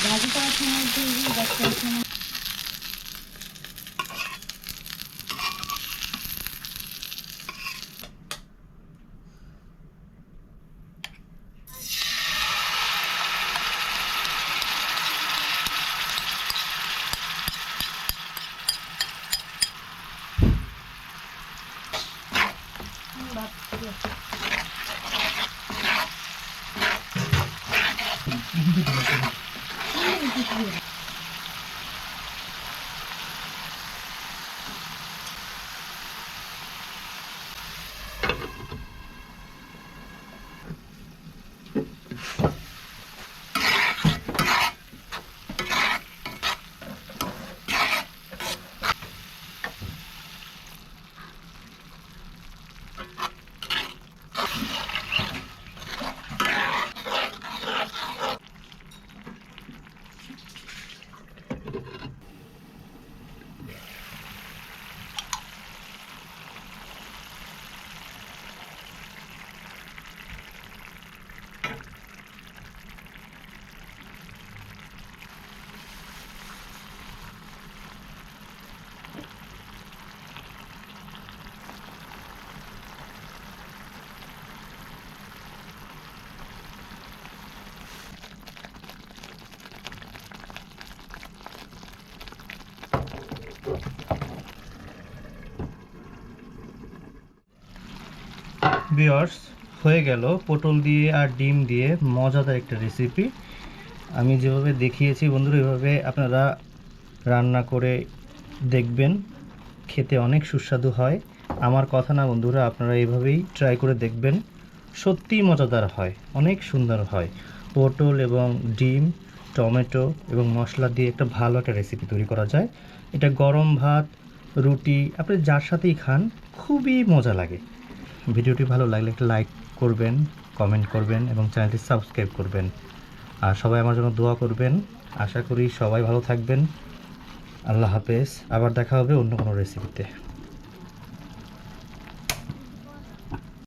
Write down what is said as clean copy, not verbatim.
ভাজি করার সময় ভিউয়ার্স হয়ে গেল পটল দিয়ে আর ডিম দিয়ে মজাদার একটা রেসিপি। আমি যেভাবে দেখিয়েছি বন্ধুরা এভাবে আপনারা রান্না করে দেখবেন, খেতে অনেক সুস্বাদু হয়। আমার কথা না বন্ধুরা, আপনারা এইভাবেই ট্রাই করে দেখবেন, সত্যিই মজাদার হয়, অনেক সুন্দর হয়। পটল এবং ডিম, টমেটো এবং মশলা দিয়ে একটা ভালো একটা রেসিপি তৈরি করা যায়। এটা গরম ভাত, রুটি, আপনি যার সাথেই খান খুবই মজা লাগে। ভিডিওটি ভালো লাগলে একটা লাইক করবেন, কমেন্ট করবেন এবং চ্যানেলটি সাবস্ক্রাইব করবেন। আর সবাই আমার জন্য দোয়া করবেন। আশা করি সবাই ভালো থাকবেন। আল্লাহ হাফেজ। আবার দেখা হবে অন্য কোনো রেসিপিতে।